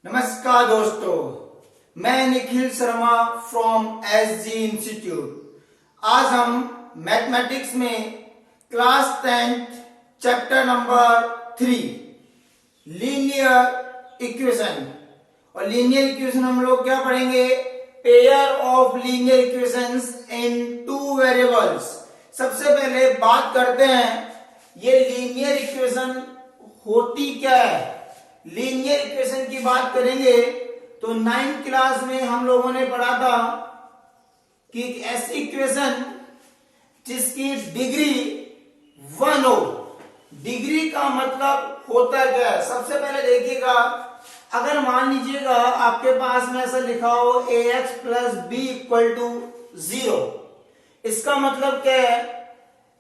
नमस्कार दोस्तों, मैं Nikhil Sharma from SG institute. आज हम मैथमेटिक्स में class 10 chapter number 3 linear equation और लीनियर इक्वेशन हम लोग क्या पढ़ेंगे? Pair of linear equations in two variables. सबसे पहले बात करते हैं ये लीनियर इक्वेशन होती क्या है। लीनियर इक्वेशन की बात करेंगे तो 9th क्लास में हम लोगों ने पढ़ा था कि एक ऐसी इक्वेशन जिसकी डिग्री 1 हो। डिग्री का मतलब होता क्या है? सबसे पहले देखिएगा, अगर मान लीजिएगा आपके पास में ऐसा लिखा हो ax plus b equal to 0, इसका मतलब क्या है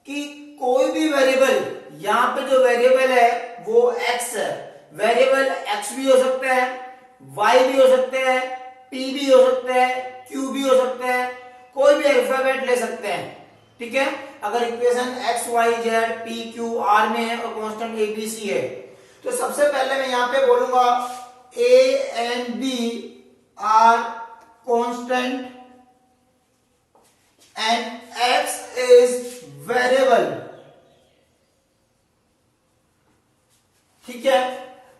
कि कोई भी वेरिएबल, यहां पे जो वेरिएबल है वो x है। वेरिएबल x भी हो सकता है, y भी हो सकते हैं, p भी हो सकता है, q भी हो सकता है, कोई भी अल्फाबेट ले सकते हैं। ठीक है, अगर equation x y z p q r में है और कांस्टेंट a b c है तो सबसे पहले मैं यहां पे बोलूंगा a and b are constant and x is variable। ठीक है,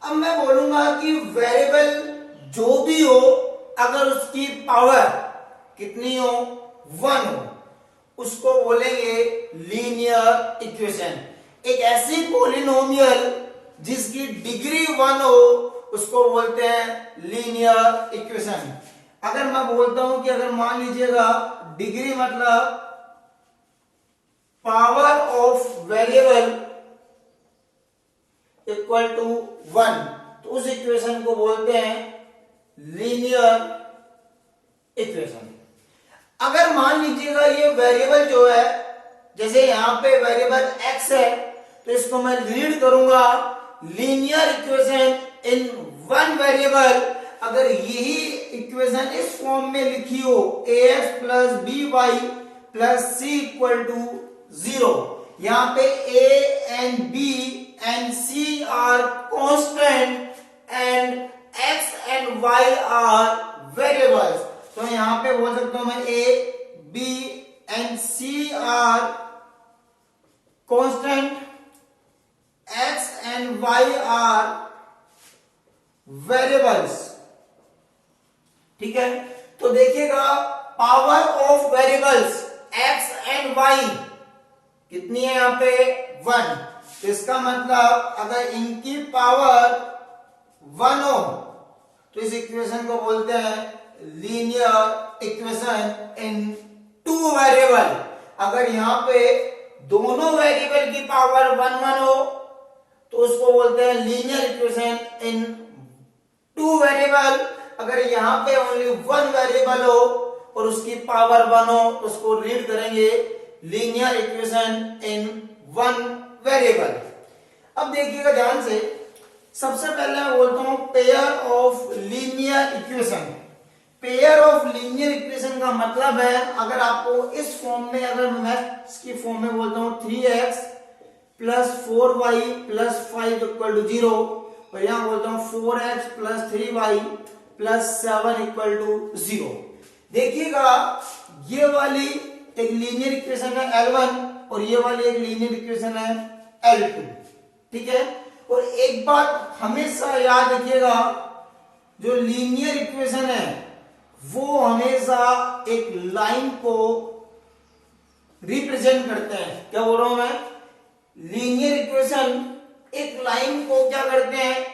अब मैं बोलूंगा कि वेरिएबल जो भी हो, अगर उसकी पावर कितनी हो, 1 हो, उसको बोलेंगे लीनियर इक्वेशन। एक ऐसी पॉलिनोमियल जिसकी डिग्री 1 हो उसको बोलते हैं लीनियर इक्वेशन। अगर मैं बोलता हूं कि अगर मान लीजिएगा डिग्री मतलब power of variable equal to 1, तो उस इक्वेशन को बोलते हैं लीनियर इक्वेशन। अगर मान लीजिएगा ये वेरिएबल जो है, जैसे यहां पे वेरिएबल x है, तो इसको मैं रीड करूंगा linear equation in one variable. अगर यही इक्वेशन इस फॉर्म में लिखी हो ax plus b y plus c equal to 0, यहां पे a and b and c are constant and x and y are variables। तो यहां पे बोल सकता हूं मैं a b and c are constant, x and y are variables। ठीक है, तो देखिएगा power of variables x and y कितनी है यहां पे? 1। तो इसका मतलब अगर इनकी पावर 1 हो तो इस इक्वेशन को बोलते हैं लीनियर इक्वेशन इन टू वेरिएबल। अगर यहां पे दोनों वेरिएबल की पावर 1 हो तो उसको बोलते हैं लीनियर इक्वेशन इन टू वेरिएबल। अगर यहां पे ओनली 1 वेरिएबल हो और उसकी पावर 1 हो तो उसको रीड करेंगे लीनियर इक्वेशन इन 1 वेरिएबल। अब देखिएगा ध्यान से, सबसे पहले मैं बोलता हूं pair of linear equation. Pair of linear equation का मतलब है, अगर आपको इस फॉर्म में, अगर मैथ्स की फॉर्म में बोलता हूं 3x plus 4y plus 5 equal to 0, और यहां बोलता हूं 4x plus 3y plus 7 equal to 0। देखिएगा ये वाली एक लीनियर इक्वेशन है L1 और ये वाली एक लीनियर इक्वेशन है L2। ठीक है, और एक बात हमेशा याद रखिएगा, जो लीनियर इक्वेशन है वो हमेशा एक लाइन को रिप्रेजेंट करते हैं। क्या बोल रहा हूं मैं? लीनियर इक्वेशन एक लाइन को क्या करते हैं?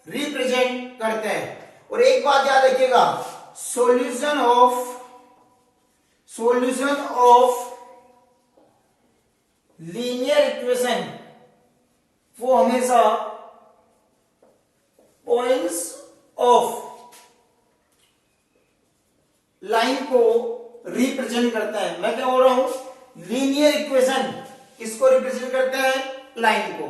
रिप्रेजेंट करते हैं। और एक बात याद रखिएगा, सॉल्यूशन ऑफ लीनियर इक्वेशन वो हमेशा पॉइंट्स ऑफ लाइन को रिप्रेजेंट करता है। मैं क्या बोल रहा हूं? लीनियर इक्वेशन किसको रिप्रेजेंट करते हैं? लाइन को।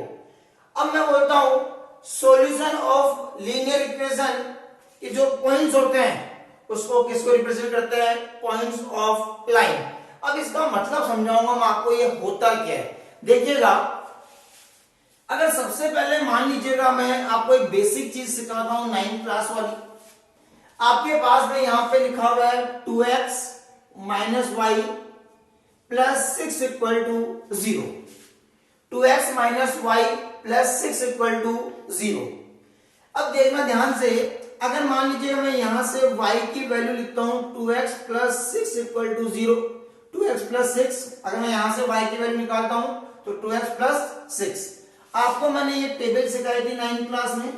अब मैं बोलता हूं सॉल्यूशन ऑफ लीनियर इक्वेशन के जो पॉइंट्स होते हैं उसको किसको रिप्रेजेंट करते हैं? Points of line. अब इसका मतलब समझाऊंगा मैं आपको, ये होता क्या है। देखिएगा, अगर सबसे पहले मान लीजिएगा मैं आपको एक बेसिक चीज सिखाता हूं 9th क्लास वाली। आपके पास में यहां पे लिखा हुआ है 2x minus y plus 6 equal to 0। 2x minus y plus 6 equal to 0। अब देखना ध्यान से, अगर मान लीजिए मैं यहां से y की वैल्यू लिखता हूं 2x plus 6 equal to 0। 2x plus 6, अगर मैं यहां से y की वैल्यू निकालता हूं तो 2x प्लस 6। आपको मैंने ये टेबल सिखाई थी 9th क्लास में,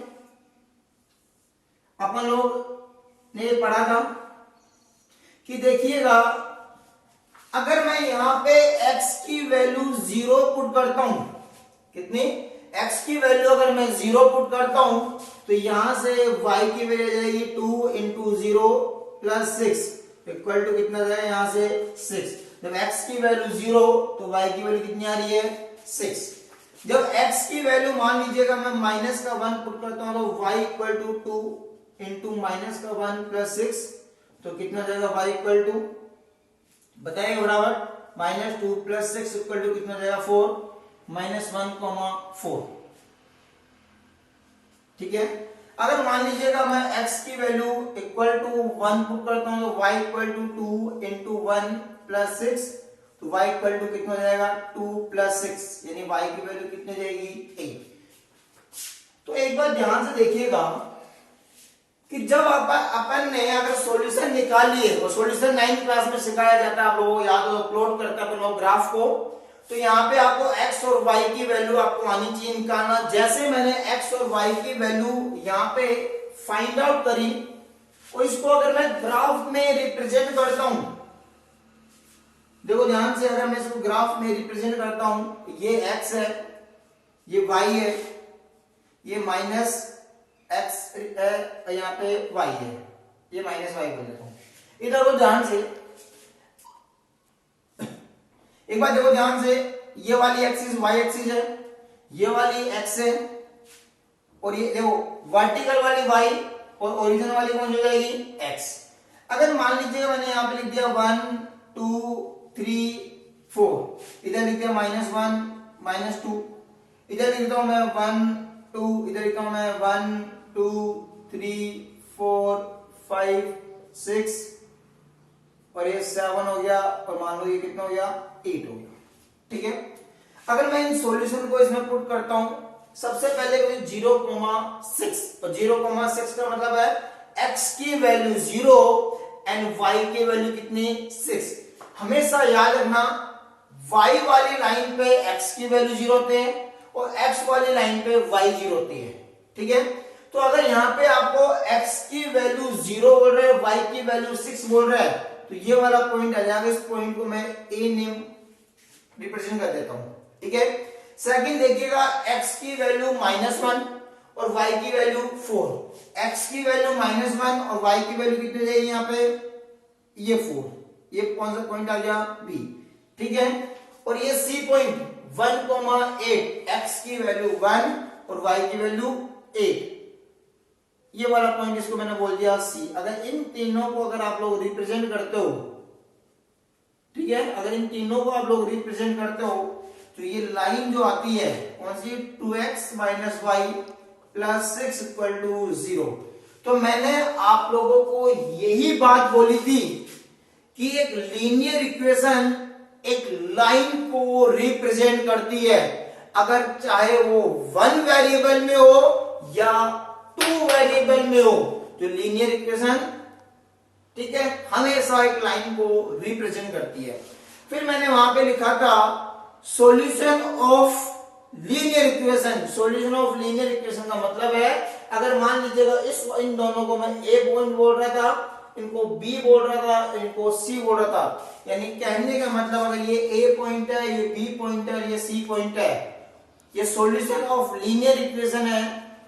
अपन लोग ने ये पढ़ा था कि देखिएगा अगर मैं यहां पे x की वैल्यू 0 पुट करता हूं, कितनी x की वैल्यू अगर मैं 0 पुट करता हूं तो यहां से y की वैल्यू आ जाएगी 2 इंटू 0 प्लस 6 इक्वल टू कितना जाएगा यहां से 6। जब x की वैल्यू 0 तो y की वैल्यू कितनी आ रही है 6। जब x की वैल्यू मान लीजिएगा मैं माइनस का 1 पुट करता हूं तो y equal to 2 into minus का 1 प्लस 6 तो कितना जाएगा y इक्वल टू बताइए बराबर -2 प्लस 6 इक्वल टू कितना जाएगा 4 -1, 4। ठीक है। अगर मान लीजिएगा मैं x की वैल्यू इक्वल टू 1 पुट करता हूं तो y equal to 2 into 1 plus 6 तो y इक्वल टू कितना जाएगा 2 प्लस 6 यानी y की वैल्यू कितनी जाएगी 8। तो एक बार ध्यान से देखिएगा कि जब अपन ने अगर सॉल्यूशन निकाल लिए, वो सॉल्यूशन 9th क्लास में सिखाया जाता है, आप लोगों को याद हो अपलोड करते हैं अपन लोग ग्राफ को, तो यहाँ पे आपको x और y की वैल्यू आपको आनी चाहिए निकालना। जैसे मैंने x और y की वैल्यू यहाँ पे फाइंड आउट करी और इसको अगर मैं ग्राफ में रिप्रेजेंट करता हूं, देखो ध्यान से, अगर मैं इसको ग्राफ में रिप्रेजेंट करता हूं, ये x है, ये y है, ये माइनस x यहाँ पे y है, ये माइनस y बोल देता हूं। इधर को ध्यान से एक बार देखो ध्यान से, ये वाली एक्सिस y एक्सिस है, ये वाली x है और ये देखो वर्टिकल वाली y और ओरिजिन वाली कौन हो जाएगी x। अगर मान लीजिए मैंने यहां पे लिख दिया 1 2 3 4, इधर लिख दिया -1 -2, इधर लिखता हूं मैं 1 2, इधर लिखता हूं मैं 1 2 3 4 5 6 और ये 7 हो गया और मान लो ये कितना हो गया 8 हो गया। ठीक है। अगर मैं इन सॉल्यूशन को इसमें पुट करता हूं, सबसे पहले 0,6 और 0,6 का मतलब है x की वैल्यू 0 एंड y की वैल्यू कितनी 6। हमेशा याद रखना y वाली लाइन पे x की वैल्यू 0 होती है और x वाली लाइन पे y 0 होती है। ठीक है। तो अगर यहां पे आपको x की वैल्यू 0 बोल रहे हैं, y की वैल्यू 6 बोल रहा है, तो ये वाला पॉइंट आ जाएगा। इस पॉइंट को मैं a नेम रिप्रेजेंट कर देता हूं। ठीक है। सेकंड देखिएगा, x की वैल्यू -1 और y की वैल्यू 4। x की वैल्यू -1 और y की वैल्यू कितनी जाएगी यहाँ पे ये 4। ये कौन सा पॉइंट आ गया b। ठीक है। और ये c पॉइंट 1,8, x की वैल्यू 1 और y की वैल्यू 8, ये वाला पॉइंट इसको मैंने बोल दिया c। अगर इन तीनों को अगर आप लोग रिप्रेजेंट करते हो, ठीक है, अगर इन तीनों को आप लोग रिप्रेजेंट करते हो तो ये लाइन जो आती है कौन सी 2x minus y plus 6 equal to 0। तो मैंने आप लोगों को यही बात बोली थी कि एक लीनियर इक्वेशन एक लाइन को रिप्रेजेंट करती है, अगर चाहे वो 1 वेरिएबल में हो या 2 वेरिएबल में हो, तो लीनियर इक्वेशन ठीक है हमेशा एक लाइन को रिप्रेजेंट करती है। फिर मैंने वहां पे लिखा था solution of linear equation. Solution of linear equation का मतलब है, अगर मान लीजिएगा इन दोनों को मैं ए पॉइंट बोल रहा था, इनको बी बोल रहा था, इनको सी बोल रहा था, यानी कहने का मतलब अगर ये ए पॉइंट है, ये बी पॉइंट है, ये सी पॉइंट है, ये सॉल्यूशन ऑफ लीनियर इक्वेशन है।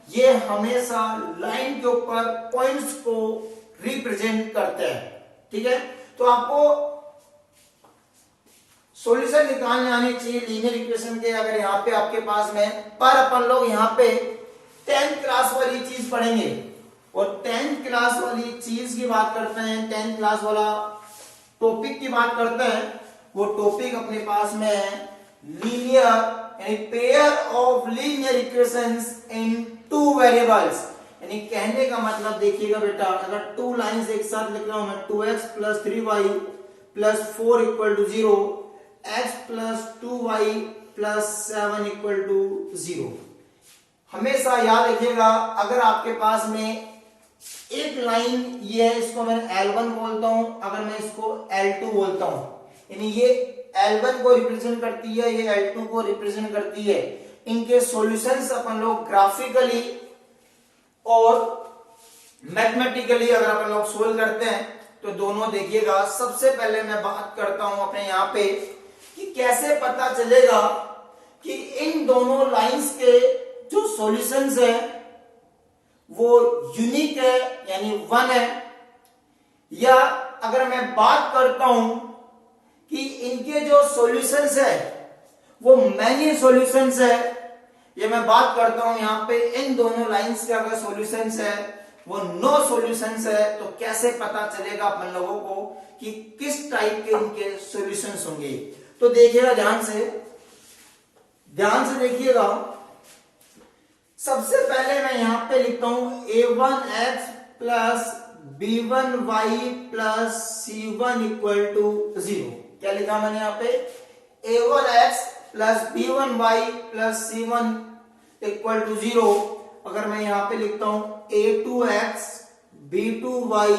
ये हमेशा लाइन के ऊपर पॉइंट्स को रिप्रेजेंट करते हैं। ठीक है। तो आपको सॉल्यूशन निकालने आने चाहिए लीनियर इक्वेशन के। अगर यहाँ पे आपके पास में, पर अपन लोग यहाँ पे 10th क्लास वाली चीज पढ़ेंगे और 10th क्लास वाली चीज की बात करते हैं, 10th क्लास वाला टॉपिक की बात करते हैं। वो टॉपिक अपने पास में है लीनियर यानी pair of linear equations in two variables, यानी कहने का मतलब देखिएगा बेटा, अगर टू लाइंस एक साथ लिख रहा हूं मैं, 2x plus 3y plus 4 equal to 0, x plus 2y plus 7 equal to 0। हमेशा याद रखिएगा, अगर आपके पास में एक लाइन ये है, इसको मैं L1 बोलता हूं, अगर मैं इसको L2 बोलता हूं, यानी ये L1 को रिप्रेजेंट करती है, ये L2 को रिप्रेजेंट करती है। इनके सॉल्यूशंस अपन लोग ग्राफिकली और मैथमेटिकली अगर अपन लोग सोल्व करते हैं तो दोनों देखिएगा। सबसे पहले मैं बात करता हूं अपने यहां पे कि कैसे पता चलेगा कि इन दोनों लाइंस के जो सॉल्यूशंस है वो यूनिक है यानी वन है, या अगर मैं बात करता हूं कि इनके जो सॉल्यूशंस है वो मैनी सॉल्यूशंस है, ये मैं बात करता हूं यहां पे इन दोनों लाइंस के अगर सॉल्यूशंस है वो नो सॉल्यूशंस है, तो कैसे पता चलेगा अपन लोगों को कि किस टाइप के इनके सॉल्यूशंस होंगे। तो देखिएगा ध्यान से देखिएगा। सबसे पहले मैं यहां पे लिखता हूं a1x plus b1y plus c1 equal to 0। क्या लिखा मैंने यहां पे, a1x plus b1y plus c1 equal to 0। अगर मैं यहां पे लिखता हूं a2x b2y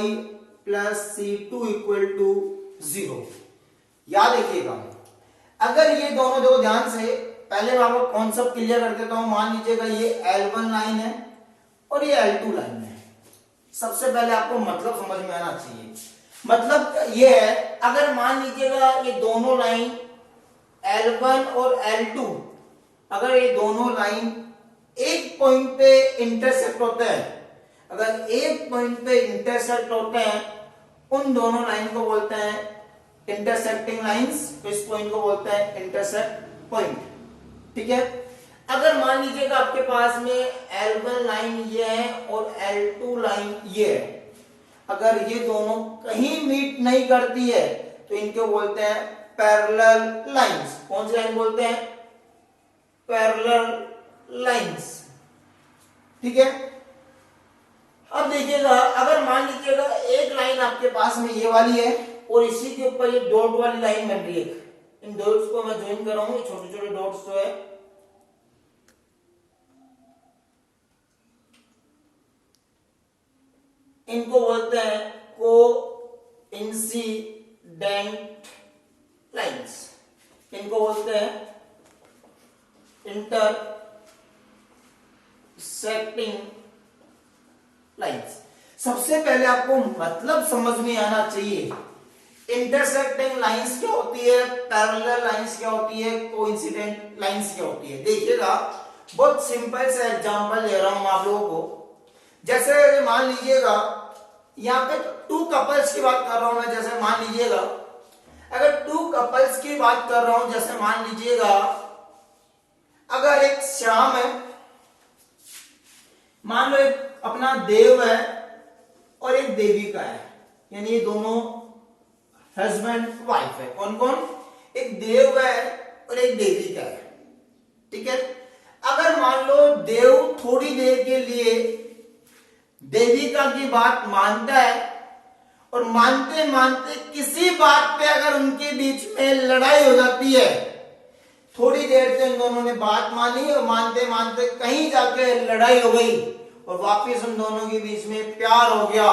plus c2 equal to 0। याद रखिएगा, अगर ये दोनों देखो ध्यान से, पहले मैं आपको कॉन्सेप्ट क्लियर कर देता हूं। मान लीजिएगा ये L1 लाइन है और ये L2 लाइन है। सबसे पहले आपको मतलब समझ में आना चाहिए। मतलब ये है, अगर मान लीजिएगा ये दोनों लाइन L1 और L2, अगर ये दोनों लाइन एक पॉइंट पे इंटरसेक्ट होते हैं, अगर एक पॉइंट पे इंटरसेक्ट होते हैं, उन दोनों लाइन को बोलते हैं इंटरसेक्टिंग लाइंस। तो इस पॉइंट को बोलते हैं इंटरसेक्ट पॉइंट, ठीक है। अगर मान लीजिएगा आपके पास में L1 लाइन ये है और L2 लाइन ये है, अगर ये दोनों कहीं मीट नहीं करती है तो इनको बोलते हैं पैरेलल लाइंस। कौन सी लाइन बोलते हैं, पैरेलल लाइंस, ठीक है। अब देखिएगा, अगर मान लीजिएगा एक लाइन आपके पास में ये वाली है और इसी के ऊपर ये डॉट वाली लाइन बन रही है, इन डॉट्स को मैं ज्वाइन कर रहा हूं, छोटे छोटे डॉट्स जो है इनको बोलते हैं को इंसिडेंट लाइंस, इनको बोलते हैं इंटरसेक्टिंग लाइंस। सबसे पहले आपको मतलब समझ में आना चाहिए, इंटरसेक्टिंग लाइंस क्या होती है, पैरेलल लाइंस क्या होती है, कोइंसिडेंट लाइंस क्या होती है। देखिएगा, बहुत सिंपल सा एग्जांपल ले रहा हूं आप लोगों को। जैसे मान लीजिएगा यहाँ पे टू कपल्स की बात कर रहा हूं मैं, जैसे मान लीजिएगा अगर टू कपल्स की बात कर रहा हूं, जैसे मान लीजिएगा अगर एक श्याम है, मान लो एक अपना देव है और एक देविका है, यानी ये दोनों हस्बैंड वाइफ है। कौन कौन, एक देव है और एक देविका है, ठीक है। अगर मान लो देव थोड़ी देर के लिए देविका की बात मानता है और मानते मानते किसी बात पे अगर उनके बीच में लड़ाई हो जाती है, थोड़ी देर से इन दोनों ने बात मानी और मानते मानते कहीं जाके लड़ाई हो गई और वापस उन दोनों के बीच में प्यार हो गया,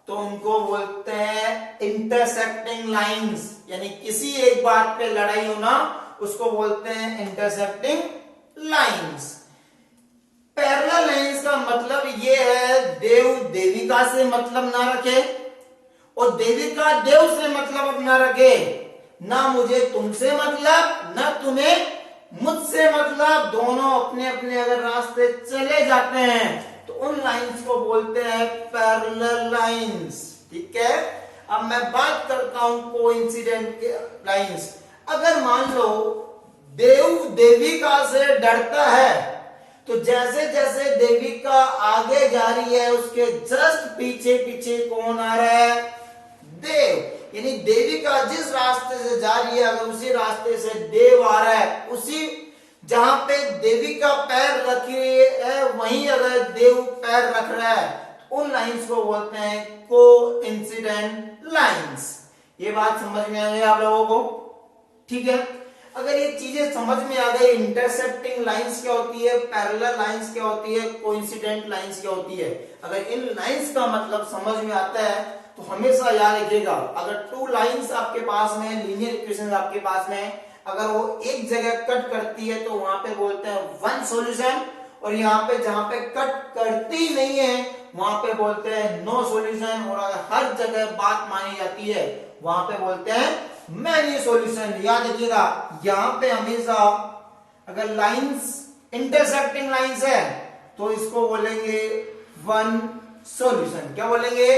तो उनको बोलते हैं इंटरसेक्टिंग लाइंस। यानी किसी एक बात पे लड़ाई होना, उसको बोलते हैं इंटरसेक्टिंग लाइंस। पैरेलल लाइंस का मतलब ये है, देव देविका से मतलब ना रखे और देविका देव से मतलब ना रखे, ना मुझे तुमसे मतलब ना तुम्हें मुझसे मतलब, दोनों अपने अपने अगर रास्ते चले जाते हैं तो उन लाइंस को बोलते हैं पैरेलल लाइंस, ठीक है। अब मैं बात करता हूं कोइंसिडेंट के लाइंस। अगर मान लो देव देविका से डरता है, तो जैसे जैसे देविका आगे जा रही है उसके जस्ट पीछे पीछे कौन आ रहा है, देव। यानी देविका जिस रास्ते से जा रही है, अगर उसी रास्ते से देव आ रहा है, उसी जहां पे देवी का पैर रखी है वहीं अगर देव पैर रख रहा है उन लाइंस को बोलते हैं कोइंसिडेंट लाइंस। ये बात समझ में आ गई आप लोगों को? ठीक है, अगर ये चीजें समझ में आ गई, इंटरसेक्टिंग लाइंस क्या होती है, पैरेलल लाइंस क्या होती है, कोइंसिडेंट लाइंस क्या होती है, अगर इन लाइंस का मतलब समझ में आता है तो हमेशा याद रखिएगा, अगर टू लाइंस आपके पास में, लीनियर इक्वेशन आपके पास में, अगर वो एक जगह कट करती है तो वहां पे बोलते हैं वन सॉल्यूशन, और यहाँ पे जहां पे कट करती नहीं है वहां पे बोलते हैं नो सॉल्यूशन, और अगर हर जगह बात मानी जाती है वहां पे बोलते हैं मैनी सॉल्यूशन। याद रखिएगा, यहां पे हमेशा अगर लाइंस इंटरसेक्टिंग लाइंस है तो इसको बोलेंगे वन सॉल्यूशन। क्या बोलेंगे?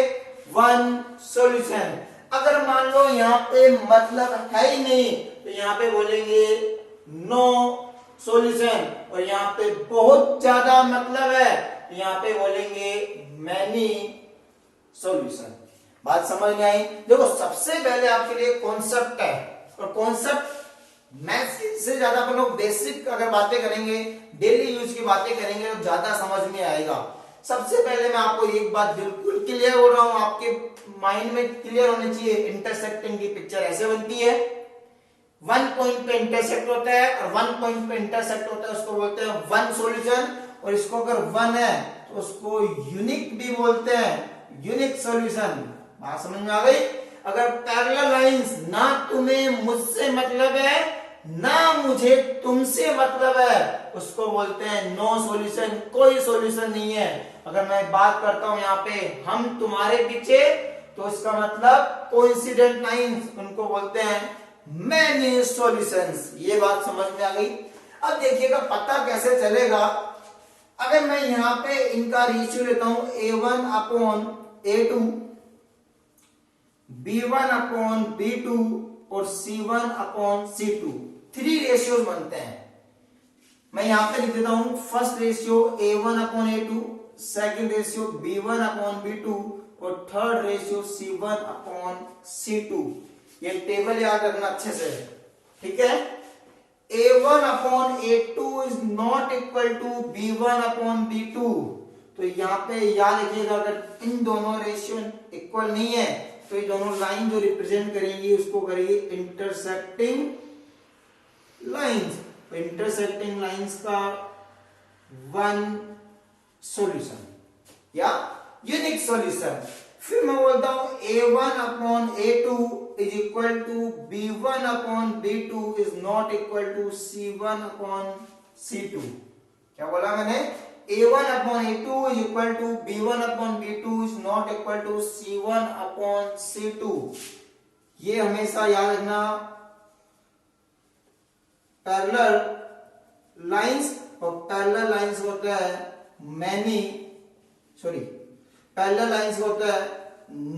One solution. अगर मान लो यहाँ पे मतलब है ही नहीं तो यहाँ पे बोलेंगे नो सॉल्यूशन, और यहाँ पे बहुत ज्यादा मतलब है यहाँ पे बोलेंगे मैनी सॉल्यूशन। बात समझ में आई? देखो, सबसे पहले आपके लिए कॉन्सेप्ट है, और कॉन्सेप्ट मैथ्स से ज्यादा अपन लोग बेसिक अगर बातें करेंगे, डेली यूज की बातें करेंगे तो ज्यादा समझ में आएगा। सबसे पहले मैं आपको एक बात बिल्कुल क्लियर हो रहा हूं, आपके माइंड में क्लियर होनी चाहिए, इंटरसेक्टिंग की पिक्चर ऐसे बनती है, वन पॉइंट पे इंटरसेक्ट होता है और वन पॉइंट पे इंटरसेक्ट होता है, उसको बोलते हैं वन सॉल्यूशन, और इसको अगर वन है तो उसको यूनिक भी बोलते हैं, यूनिक सॉल्यूशन। बात समझ में आ गई? अगर पैरेलल लाइंस ना तुम्हें मुझसे मतलब है ना मुझे तुमसे मतलब है, उसको बोलते हैं नो सॉल्यूशन, कोई सॉल्यूशन नहीं है। अगर मैं बात करता हूं यहाँ पे हम तुम्हारे पीछे, तो इसका मतलब कोइंसिडेंट लाइंस, उनको बोलते हैं मैनी सॉल्यूशंस। ये बात समझ में आ गई? अब देखिएगा पता कैसे चलेगा, अगर मैं यहाँ पे इनका रेशियो लेता हूं A1 upon A2, B1 upon B2 और C1 अपॉन C2, 3 रेशियोज बनते हैं। मैं यहां पे लिख देता हूं first ratio A1 upon A2, second ratio B1 upon B2 और third ratio C1 upon C2। ये टेबल याद रखना अच्छे से, ठीक है? A1 upon A2 is not equal to B1 upon B2, तो यहाँ पे याद रखिएगा अगर इन दोनों रेशियो इक्वल नहीं है तो ये दोनों लाइन जो रिप्रेजेंट करेंगी उसको करेंगे इंटरसेक्टिंग लाइंस। तो इंटरसेक्टिंग लाइंस का वन सॉल्यूशन या यूनिक सॉल्यूशन। फिर मैं बोलता हूं A1 upon A2 is equal to B1 upon B2 is not equal to C1 upon C2। क्या बोला मैंने? A1 upon A2 is equal to B1 upon B2 is not equal to C1 upon C2। ये हमेशा याद रखना, parallel lines, और parallel lines होता है मैनी, सॉरी पैरेलल लाइंस होता है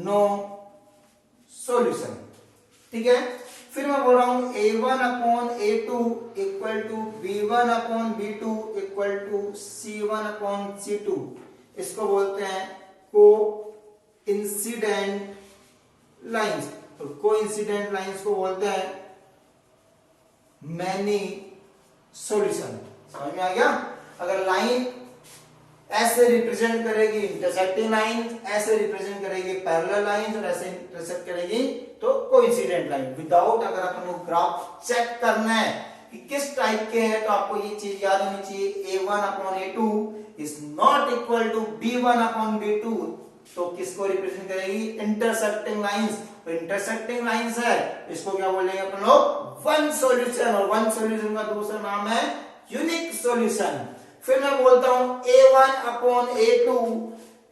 नो सॉल्यूशन। ठीक है, फिर मैं बोल रहा हूं A1 upon A2 equal to B1 upon B2 equal to C1 upon C2। इसको बोलते हैं को इंसिडेंट लाइंस, और को इंसिडेंट लाइंस को बोलते हैं मैनी सॉल्यूशन। समझ में आ गया? अगर लाइन ऐसे रिप्रेजेंट करेगी इंटरसेक्टिंग लाइन, ऐसे रिप्रेजेंट करेगी पैरेलल लाइन, और ऐसे इंटरसेक्ट करेगी तो कोइंसिडेंट लाइन। विदाउट अगर अपन को ग्राफ चेक करना है कि किस टाइप के हैं तो आपको ये चीज याद होनी चाहिए, A1 upon A2 is not equal to B1 upon B2, तो किसको रिप्रेजेंट करेगी? Intersecting lines. तो इंटरसेक्टिंग लाइंस है, इसको क्या बोलेंगे अपन लोग? वन सॉल्यूशन, और वन सॉल्यूशन का दूसरा नाम है यूनिक सॉल्यूशन। फिर मैं बोलता हूं A1 upon A2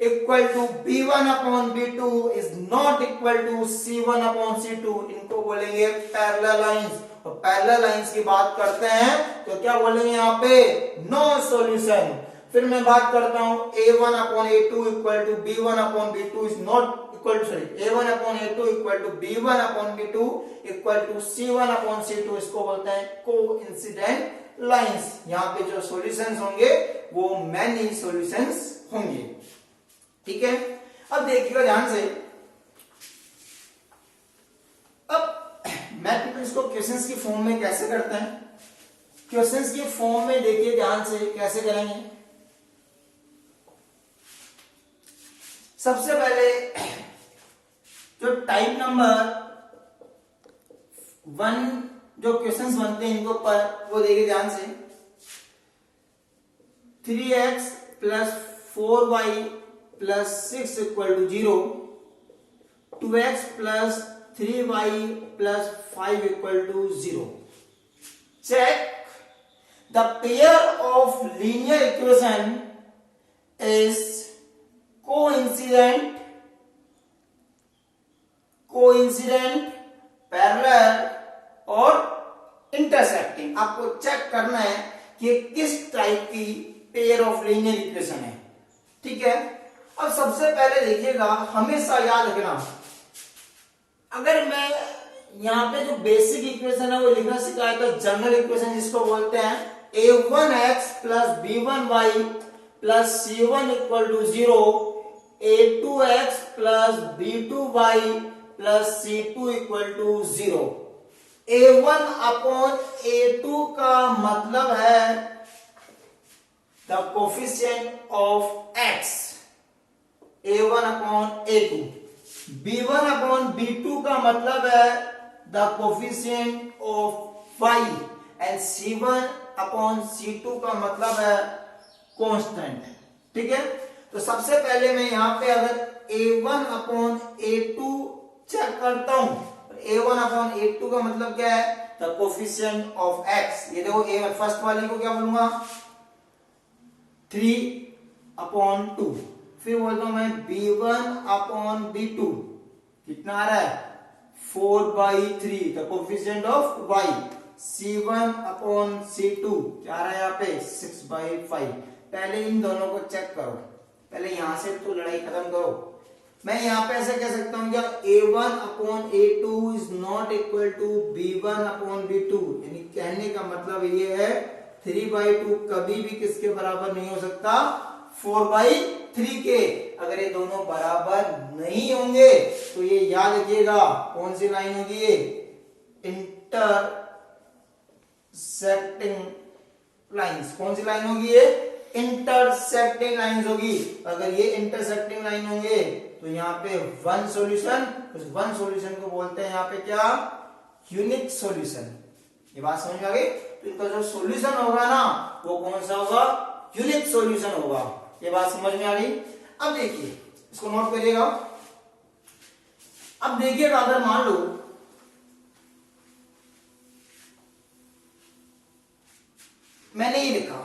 equal to B1 upon B2 is not equal to C1 upon C2। इनको बोलेंगे पैरेलल लाइंस, और पैरेलल लाइंस की बात करते हैं तो क्या बोलेंगे यहाँ पे? No solution. फिर मैं बात करता हूं A1 upon A2 equal to B1 upon B2 is not equal to, sorry A1 upon A2 equal to B1 upon B2 equal to C1 upon C2। इसको बोलते हैं कोइंसिडेंट लाइंस। यहाँ पे जो सॉल्यूशंस होंगे वो मैनी सॉल्यूशंस होंगे। ठीक है, अब देखिएगा ध्यान से, अब मैथमेटिक्स को क्वेश्चंस की फॉर्म में कैसे करते हैं, क्वेश्चंस के फॉर्म में देखिए ध्यान से कैसे करेंगे। सबसे पहले जो टाइप नंबर 1 जो क्वेश्चंस बनते हैं इनके ऊपर वो देखिए ध्यान से। 3x plus 4y plus 6 equal to 0, 2x plus 3y plus 5 equal to 0। Check the pair of linear equation is coincident, parallel और इंटरसेक्टिंग। आपको चेक करना है कि किस टाइप की पेयर ऑफ लीनियर इक्वेशन है। ठीक है, अब सबसे पहले देखिएगा, हमेशा याद रखना, अगर मैं यहां पे जो बेसिक इक्वेशन है वो लिखना सिखाया तो जनरल इक्वेशन जिसको बोलते हैं a1x plus b1y plus c1 equal to 0, a2x plus b2y plus c2 equal to 0। a1 upon a2 का मतलब है the coefficient of x, a1 upon a2। b1 upon b2 का मतलब है the coefficient of y and c1 upon c2 का मतलब है constant. ठीक है, तो सबसे पहले मैं यहां पे अगर a1 अपॉन a2 चेक करता हूं, a1 अपॉन a2 का मतलब क्या है, द कोफिशिएंट ऑफ x। ये देखो a1 फर्स्ट वाले को क्या बोलूंगा 3 अपॉन 2, फिर बोलता हूं मैं b1 अपॉन b2 कितना आ रहा है 4/3 the coefficient of y, c1 upon c2 क्या आ रहा है यहाँ पे 6/5। पहले इन दोनों को चेक करो, पहले यहां से तो लड़ाई खत्म करो। मैं यहां पे ऐसे कह सकता हूं क्या a1 upon a2 is not equal to b1 upon b2, यानी कहने का मतलब ये है 3/2 कभी भी किसके बराबर नहीं हो सकता 4/3 के। अगर ये दोनों बराबर नहीं होंगे तो ये याद रखिएगा कौन सी लाइन होगी, ये इंटरसेक्टिंग लाइंस। कौन सी लाइन होगी ये इंटरसेक्टिंग लाइंस होगी। अगर ये इंटरसेक्टिंग लाइन होंगे तो यहाँ पे वन सॉल्यूशन, उस वन सॉल्यूशन को बोलते हैं यहाँ पे क्या यूनिक सॉल्यूशन। ये बात समझ में आ गई। तो इनका जो सॉल्यूशन होगा ना वो कौन सा होगा यूनिक सॉल्यूशन होगा। ये बात समझ में आ गई। अब देखिए इसको नोट करिएगा। अब देखिएगा अगर मान लो मैंने ये लिखा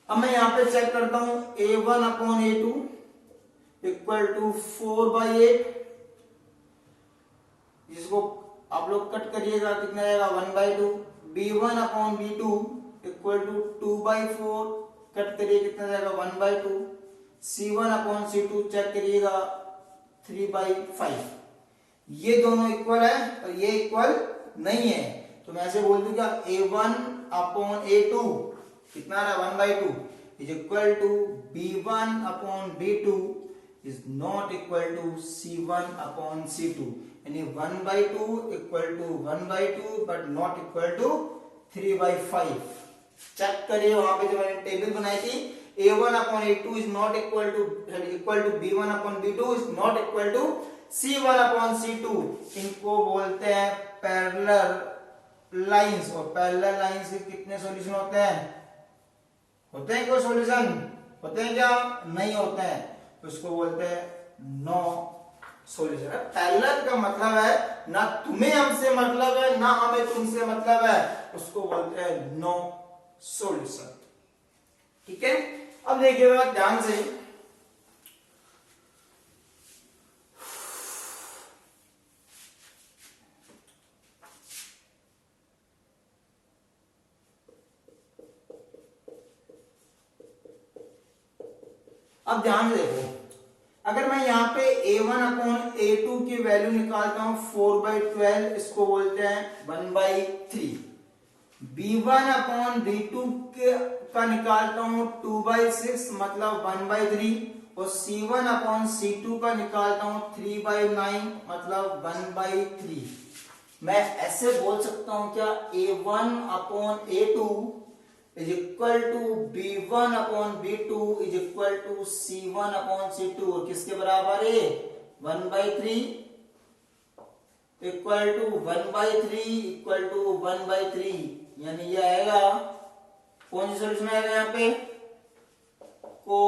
अब मैं यहां पे चेक करता हूं a1 upon a2 equal to 4/8, जिसको आप लोग कट करिएगा कितना जाएगा 1/2। b1 upon b2 equal to 2/4 cut करिए कितना जाएगा 1/2। c1 अपॉन c2 चेक करिएगा 3/5। ये दोनों इक्वल है और ये इक्वल नहीं है, तो मैं ऐसे बोल दूंगा a1 अपॉन a2 कितना रहा 1/2 is equal to b1 upon b2 is not equal to c1 upon c2, यानी 1/2 equal to 1/2 but not equal to 3/5। चेक करिए वहां पे जो मैंने टेबल बनाई थी a1 upon a2 is not equal to b1 upon b2 is not equal to c1 upon c2। इनको बोलते हैं पैरेलल लाइंस, और पैरेलल लाइंस के कितने सॉल्यूशन होते हैं, होते हैं कोई सॉल्यूशन, होते हैं क्या नहीं होते हैं, तो इसको बोलते हैं नो सॉल्यूशन। पैरेलल का मतलब है ना तुम्हें हमसे मतलब है ना हमें तुमसे मतलब है, उसको बोलते हैं नो सॉल्यूशन। ठीक है, अब देखिएगा ध्यान से अब ध्यान से देखो, अगर मैं यहाँ पे a1 अपॉन a2 की वैल्यू निकालता हूं 4/12, इसको बोलते हैं 1/3। b1 अपॉन b2 का निकालता हूं 2/6 मतलब 1/3, तो C1/C2 का निकालता हूं 3/9 मतलब 1/3। मैं ऐसे बोल सकता हूं क्या, A1/A2 is equal to B1/B2 is equal to C1/C2। और किसके बराबर है, 1/3 इक्वल टू 1/3 इक्वल टू 1/3। यानी ये आएगा, कौन सी सोल्यूशन आएगा यहाँ पे, को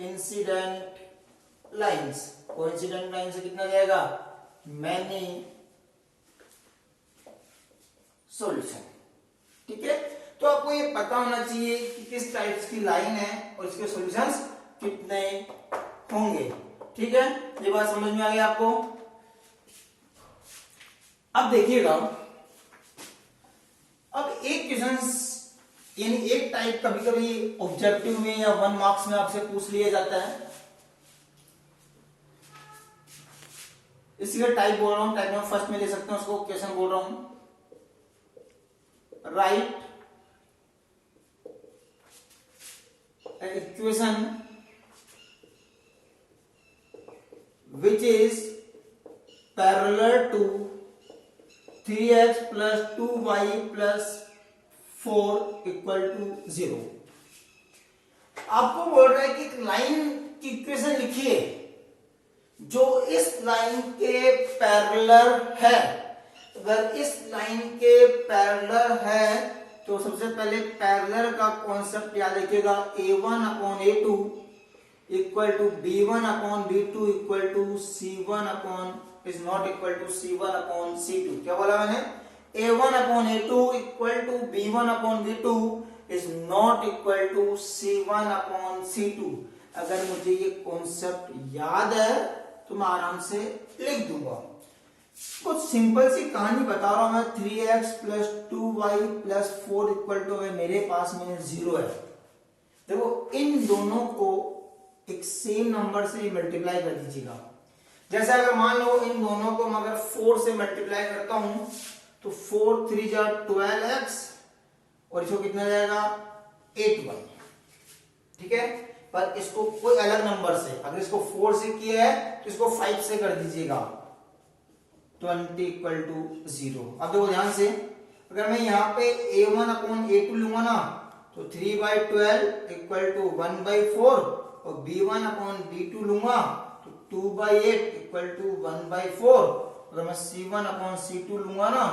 इंसिडेंट लाइंस। को इंसिडेंट लाइन से कितना जाएगा, मैनी सॉल्यूशन। ठीक है, तो आपको ये पता होना चाहिए कि किस टाइप्स की लाइन है और इसके सॉल्यूशंस कितने होंगे। ठीक है, ये बात समझ में आ गई आपको। अब देखिएगा, अब एक क्वेश्चंस यानी एक टाइप कभी कभी ऑब्जेक्टिव में या 1 मार्क्स में आपसे पूछ लिया जाता है। इसी का टाइप बोल रहा हूं, टाइप में फर्स्ट में ले सकते हैं उसको, क्वेश्चन बोल रहा हूं, right equation which is parallel to 3x plus 2y plus 4 equal to 0। आपको बोल रहा है कि एक लाइन की इक्वेशन लिखिए जो इस लाइन के पैरेलल है। अगर इस लाइन के पैरेलल है तो सबसे पहले पैरेलल का कॉन्सेप्ट याद रखिएगा, A1/A2 equal to B1/B2 equal to C1 is not equal to C1/C2। क्या बोला मैंने, A1/A2 equal to B1/B2 is not equal to C1/C2। अगर मुझे ये कॉन्सेप्ट याद है तो मैं आराम से लिख दूंगा। कुछ सिंपल सी कहानी बता रहा हूं मैं, 3x plus 2y plus 4 equal to, मेरे पास में 0 है। देखो, इन दोनों को एक सेम नंबर से मल्टीप्लाई कर दीजिएगा। जैसे अगर मान लो इन दोनों को मैं अगर 4 से मल्टीप्लाई करता हूं तो 4 3 जा 12x और इसको कितना जाएगा 8y। ठीक है, पर इसको कोई अलग नंबर से, अगर इसको 4 से किया है तो इसको 5 से कर दीजिएगा, 20 इक्वल टू 0। अब देखो ध्यान से, अगर मैं यहाँ पे A1/A2 लूंगा ना तो 3/12 इक्वल टू 1/4 और B1/B2 लूंगा तो 2/8 इक्वल टू 1/4। अगर मैं C1/C2 लूंगा ना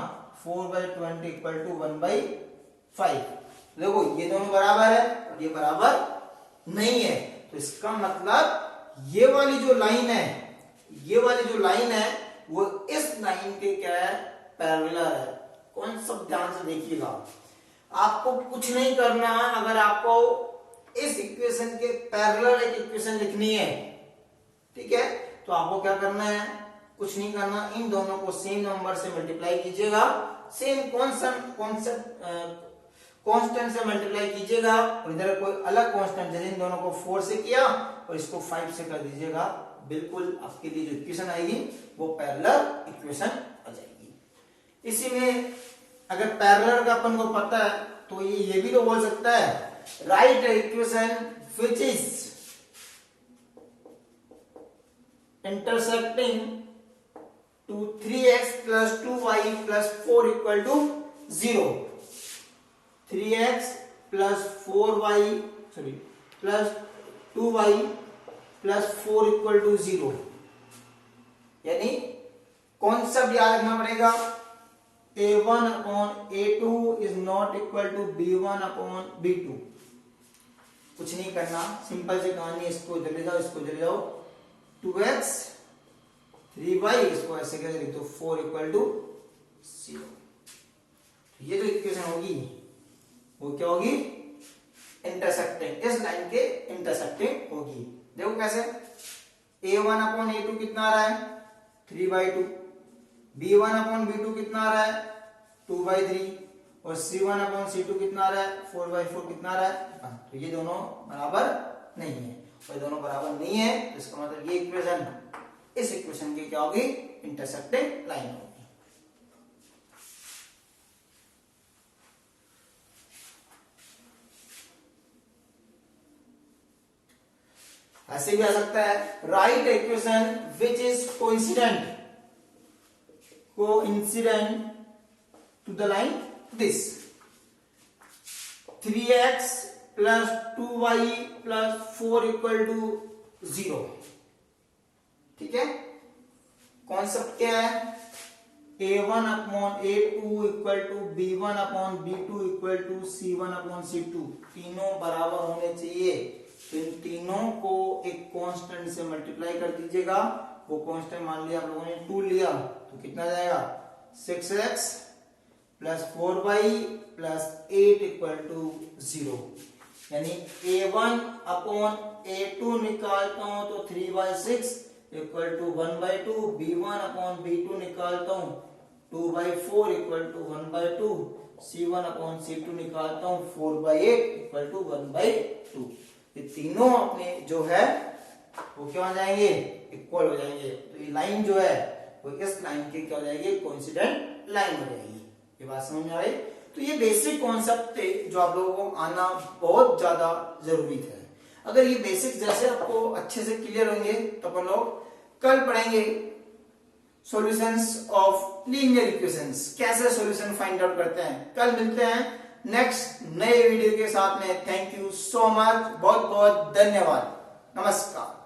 4/20 इक्वल टू 1/5। देखो ये दोनों बराबर है और ये बराबर नहीं है, तो इसका मतलब ये वाली जो लाइन है, ये वाली जो लाइन है वो इस लाइन के क्या है, पैरेलल है। कौन सब ध्यान से देखिएगा, आपको कुछ नहीं करना है। अगर आपको इस इक्वेशन के पैरेलल एक इक्वेशन लिखनी है, ठीक है, तो आपको क्या करना है, कुछ नहीं करना, इन दोनों को सेम नंबर से मल्टीप्लाई कीजिएगा, सेम कांस्टेंट से मल्टीप्लाई कीजिएगा और इधर कोई अलग कांस्टेंट, जैसे इन दोनों को 4 से किया और इसको 5 से कर दीजिएगा, बिल्कुल आपके लिए जो इक्वेशन आएगी वो पैरेलल इक्वेशन आ जाएगी। इसी में अगर पैरेलल का अपन को पता है तो ये भी तो बोल सकता है, write equation which is intersecting to 3x plus 2y plus 4 equal to 0। 3x plus 4y plus 2y plus 4 equal to 0। यानी कॉन्सेप्ट याद रखना पड़ेगा, A1/A2 is not equal to B1/B2। कुछ नहीं करना, सिंपल से कहानी, इसको इधर ले जाओ, इसको इधर ले जाओ, 2x 3y, इसको ऐसे कैसे लिख दो 4 इक्वल टू 0। ये जो इक्वेशन होगी वो क्या होगी, इंटरसेक्टिंग, इस लाइन के इंटरसेक्टिंग होगी। देखो कैसे, A1/A2 कितना आ रहा है 3/2, B1/B2 कितना आ रहा है 2/3 और C1/C2 कितना आ रहा है 4/4 कितना आ रहा है 1। तो ये दोनों बराबर नहीं है, और दोनों बराबर नहीं है तो इसका मतलब ये इक्वेशन इस इक्वेशन की क्या होगी, इंटरसेक्टिंग लाइन होगी। ऐसे भी आ सकता है, write equation which is coincident to the line this 3x plus 2y plus 4 equal to 0। ठीक है, कॉन्सेप्ट क्या है, a1 upon a2 equal to b1 upon b2 equal to c1 upon c2, तीनों बराबर होने चाहिए। तो इन तीनों को एक कांस्टेंट से मल्टीप्लाई कर दीजिएगा, वो कांस्टेंट मान लिया आप लोगों ने 2 लिया, तो कितना जाएगा 6x plus 4y plus 8 equal to 0। यानी a1 अपॉन a2 निकालता हूं तो 3/6 equal to 1/2, b1 upon b2 निकालता हूं 2/4 equal to 1/2, c1 upon c2 निकालता हूं 4/8 इक्वल टू 1/2। ये तीनों अपने जो है वो क्या हो जाएंगे, इक्वल हो जाएंगे। तो ये लाइन जो है वो इस लाइन के क्या हो जाएगी, कोइंसिडेंट लाइन हो जाएगी। ये बात समझ में आ रही। तो ये बेसिक कॉन्सेप्ट थे जो आप लोगों को आना बहुत ज्यादा जरूरी है। अगर ये बेसिक जैसे आपको अच्छे से क्लियर होंगे तो अपन लोग कल पढ़ेंगे सॉल्यूशंस ऑफ लीनियर इक्वेशंस, कैसे सॉल्यूशन फाइंड आउट करते हैं। कल मिलते हैं नेक्स्ट नए वीडियो के साथ में। थैंक यू सो मच, बहुत बहुत धन्यवाद, नमस्कार।